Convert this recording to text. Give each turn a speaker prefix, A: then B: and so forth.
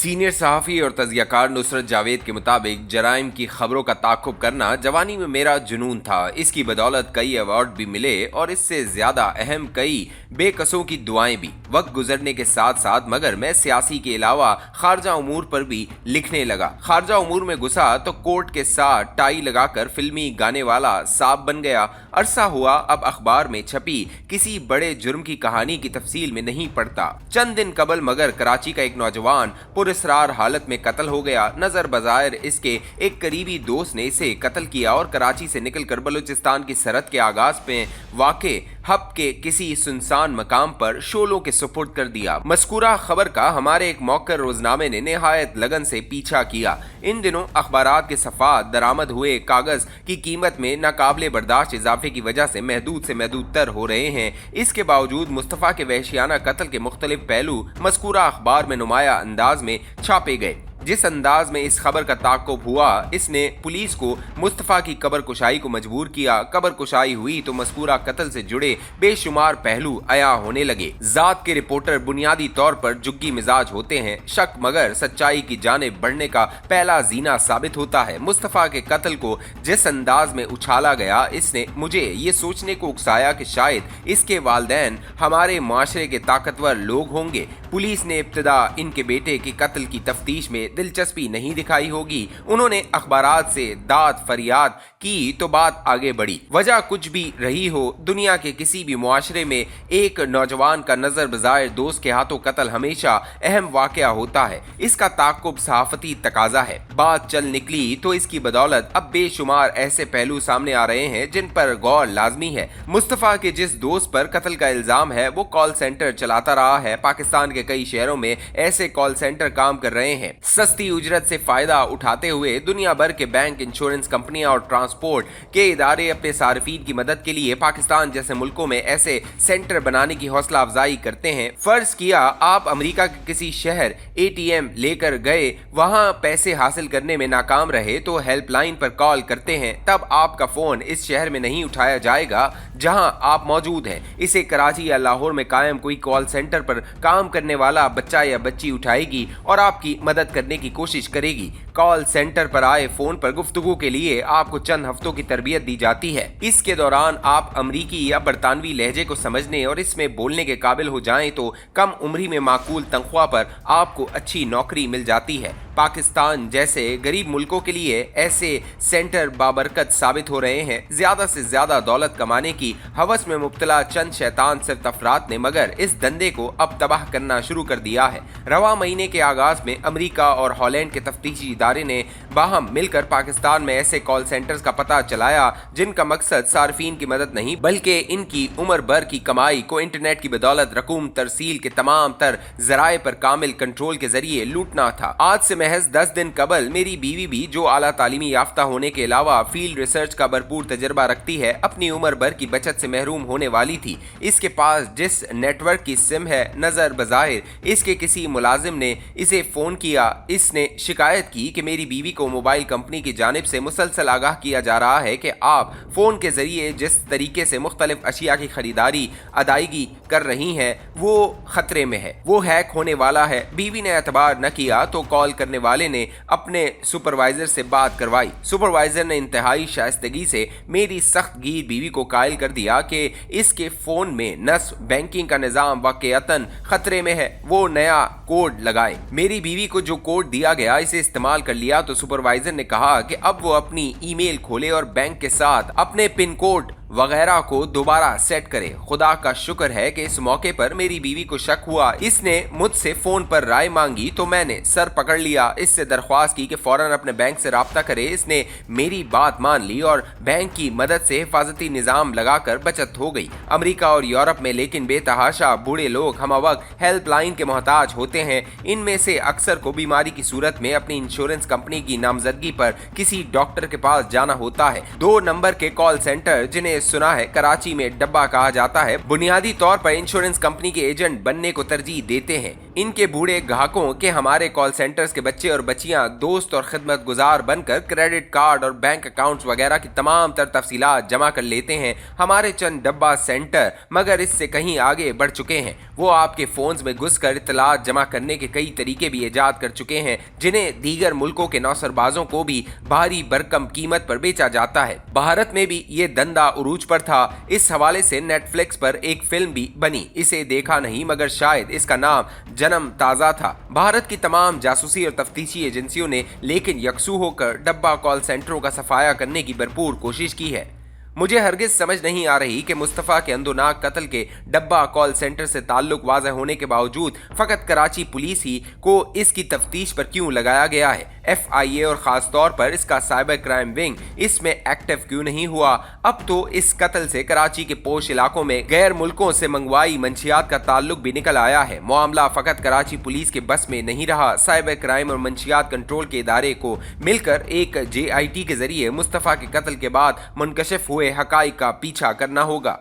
A: Senior सहाफ़ी और तज़कियाकार नुसरत जावेद के मुताबिक जराइम की खबरों का ताक़ुब करना जवानी में मेरा जुनून था। इसकी बदौलत कई अवार्ड भी मिले और इससे ज़्यादा अहम कई बेकसों की दुआएं भी। वक्त गुजरने के साथ साथ मगर मैं सियासी के अलावा खारजा उमूर पर भी लिखने लगा। खारजा उमूर में घुसा तो कोर्ट के साथ टाई लगाकर फिल्मी गाने वाला सांप बन गया। अरसा हुआ अब अखबार में छपी किसी बड़े जुर्म की कहानी की तफसील में नहीं पड़ता। चंद दिन कबल मगर कराची का एक नौजवान पुरस्रार हालत में कत्ल हो गया। नजर बज़ाहिर इसके एक करीबी दोस्त ने इसे कत्ल किया और कराची से निकलकर बलूचिस्तान की सरहद के आगाज पे वाक़े हब के किसी सुनसान मकाम पर शोलों के सुपुर्द कर दिया। मज़कूरा खबर का हमारे एक मौकर रोजनामे ने निहायत लगन से पीछा किया। इन दिनों अखबारात के सफ़ात दरामद हुए कागज की कीमत में नाकाबिले बर्दाश्त इजाफे की वजह से महदूद तर हो रहे हैं। इसके बावजूद मुस्तफ़ा के वहशियाना कत्ल के मुख्तलिफ पहलू मज़कूरा अखबार में नुमाया अंदाज में छापे गए। जिस अंदाज में इस खबर का ताक़ुब हुआ, इसने पुलिस को मुस्तफ़ा की कबर कुशाई को मजबूर किया। कबर कुशाई हुई तो मज़कूरा कत्ल से जुड़े बेशुमार पहलू अया होने लगे। ज़ात के रिपोर्टर बुनियादी तौर पर जुग्गी मिजाज होते हैं। शक मगर सच्चाई की जानिब बढ़ने का पहला जीना साबित होता है। मुस्तफ़ा के कत्ल को जिस अंदाज में उछाला गया, इसने मुझे ये सोचने को उकसाया कि शायद इसके वालिदैन हमारे माशरे के ताकतवर लोग होंगे। पुलिस ने इब्तिदा इनके बेटे के कत्ल की तफ्तीश में दिलचस्पी नहीं दिखाई होगी। उन्होंने अखबारात से दाद फरियाद की तो बात आगे बढ़ी। वजह कुछ भी रही हो, दुनिया के किसी भी मुआशरे में एक नौजवान का नजर बज़ाहिर दोस्त के हाथों कत्ल हमेशा अहम वाक़या होता है। इसका ताक़ुब सहाफ़ती तकाजा है। बात चल निकली तो इसकी बदौलत अब बेशुमार ऐसे पहलू सामने आ रहे हैं जिन पर गौर लाजमी है। मुस्तफ़ा के जिस दोस्त पर कत्ल का इल्जाम है वो कॉल सेंटर चलाता रहा है। पाकिस्तान के कई शहरों में ऐसे कॉल सेंटर काम कर रहे हैं। सस्ती उजरत से फायदा उठाते हुए दुनिया भर के बैंक, इंश्योरेंस कंपनियां और ट्रांसपोर्ट के इदारे अपने सार्फिन की मदद के लिए पाकिस्तान जैसे मुल्कों में ऐसे सेंटर बनाने की हौसला अफजाई करते हैं। फर्ज किया आप अमेरिका के किसी शहर ATM लेकर गए, वहां पैसे हासिल करने में नाकाम रहे तो हेल्पलाइन पर कॉल करते हैं। तब आपका फोन इस शहर में नहीं उठाया जाएगा जहां आप मौजूद हैं। इसे कराची या लाहौर में कायम कोई कॉल सेंटर पर काम करने वाला बच्चा या बच्ची उठाएगी और आपकी मदद करने की कोशिश करेगी। कॉल सेंटर पर आए फोन पर गुफ्तगू के लिए आपको चंद हफ्तों की तरबियत दी जाती है। इसके दौरान आप अमरीकी या बरतानवी लहजे को समझने और इसमें बोलने के काबिल हो जाएं तो कम उम्री में माकूल तनख्वाह पर आपको अच्छी नौकरी मिल जाती है। पाकिस्तान जैसे गरीब मुल्कों के लिए ऐसे सेंटर बाबरकत साबित हो रहे हैं। ज्यादा से ज्यादा दौलत कमाने की हवस में मुब्तला चंद शैतान सिर्फ अफराद ने मगर इस धंधे को अब तबाह करना शुरू कर दिया है। रवा महीने के आगाज में अमेरिका और हॉलैंड के तफ्तीशी इदारे ने बाहम मिलकर पाकिस्तान में ऐसे कॉल सेंटर्स का पता चलाया जिनका मकसद सार्फिन की मदद नहीं बल्कि इनकी उम्र भर की कमाई को इंटरनेट की बदौलत रकूम तरसील के तमाम तर जराए पर कामिल कंट्रोल के जरिए लूटना था। आज से महज 10 दिन कबल मेरी बीवी भी, जो आला तालीमी याफ्ता होने के अलावा फील्ड रिसर्च का भरपूर तजर्बा रखती है, अपनी उम्र भर की बचत से महरूम होने वाली थी। इसके पास जिस नेटवर्क की सिम है, नजर बज़ाहिर इसके किसी मुलाजिम ने इसे फोन किया। इसने शिकायत की कि मेरी बीवी को मोबाइल कंपनी की जानिब से मुसलसल आगाह किया जा रहा है कि आप फोन के जरिए जिस तरीके से मुख्तलिफ अशिया की खरीदारी अदायगी कर रही हैं वो खतरे में है, वो हैक होने वाला है। बीवी ने एतबार न किया तो कॉल करने वाले ने अपने सुपरवाइजर से बात करवाई। सुपरवाइजर ने इंतहाई शाइस्तगी से मेरी सख्त गीर बीवी को कायल कर दिया कि इसके फोन में नस्ब बैंकिंग का निजाम वाकईतन खतरे में है, वो नया कोड लगाए। मेरी बीवी को जो कोड दिया गया इसे इस्तेमाल कर लिया तो सुपरवाइजर ने कहा कि अब वो अपनी ईमेल खोले और बैंक के साथ अपने पिन कोड वगैरह को दोबारा सेट करे। खुदा का शुक्र है कि इस मौके पर मेरी बीवी को शक हुआ। इसने मुझसे फोन पर राय मांगी तो मैंने सर पकड़ लिया। इससे दरख्वास्त की कि फौरन अपने बैंक से राब्ता करे। इसने मेरी बात मान ली और बैंक की मदद से हिफाजती निजाम लगाकर बचत हो गई। अमेरिका और यूरोप में लेकिन बेतहाशा बूढ़े लोग हम वक्त हेल्पलाइन के मोहताज होते हैं। इनमें से अक्सर को बीमारी की सूरत में अपनी इंश्योरेंस कंपनी की नामजदगी पर किसी डॉक्टर के पास जाना होता है। 2 नंबर के कॉल सेंटर, जिन्हें सुना है कराची में डब्बा कहा जाता है, बुनियादी तौर पर इंश्योरेंस कंपनी के एजेंट बनने को तरजीह देते हैं। इनके बूढ़े ग्राहकों के हमारे कॉल सेंटर्स के बच्चे और बच्चियां दोस्त और खिदमत गुजार बनकर क्रेडिट कार्ड और बैंक अकाउंट्स वगैरह की तमाम तर तफसीलात जमा कर लेते हैं हमारे चंद डब्बा सेंटर, मगर इससे कहीं आगे बढ़ चुके हैं। वो आपके फोन्स में घुसकर इत्तलात जमा करने के कई तरीके भी ईजाद कर चुके हैं जिन्हें दीगर मुल्कों के नौसरबाजों को भी भारी भरकम कीमत पर बेचा जाता है। भारत में भी ये धंधा उरूज पर था। इस हवाले से नेटफ्लिक्स पर एक फिल्म भी बनी, इसे देखा नहीं मगर शायद इसका नाम जन्म ताज़ा था। भारत की तमाम जासूसी और तफ्तीशी एजेंसियों ने लेकिन यकसू होकर डब्बा कॉल सेंटरों का सफाया करने की भरपूर कोशिश की है। मुझे हरगिज समझ नहीं आ रही कि मुस्तफ़ा के अंदोनाक कत्ल के डब्बा कॉल सेंटर से ताल्लुक वाज़ह होने के बावजूद फ़कत कराची पुलिस ही को इसकी तफ्तीश पर क्यों लगाया गया है। FIA और ख़ास तौर पर इसका साइबर क्राइम विंग इसमें एक्टिव क्यों नहीं हुआ। अब तो इस कत्ल से कराची के पोश इलाकों में गैर मुल्कों से मंगवाई मंशियात का ताल्लुक भी निकल आया है। मामला फ़कत कराची पुलिस के बस में नहीं रहा। साइबर क्राइम और मंशियात कंट्रोल के इदारे को मिलकर एक JIT के जरिए मुस्तफ़ा के कत्ल के बाद मुनकशिफ हुए हकाइक का पीछा करना होगा।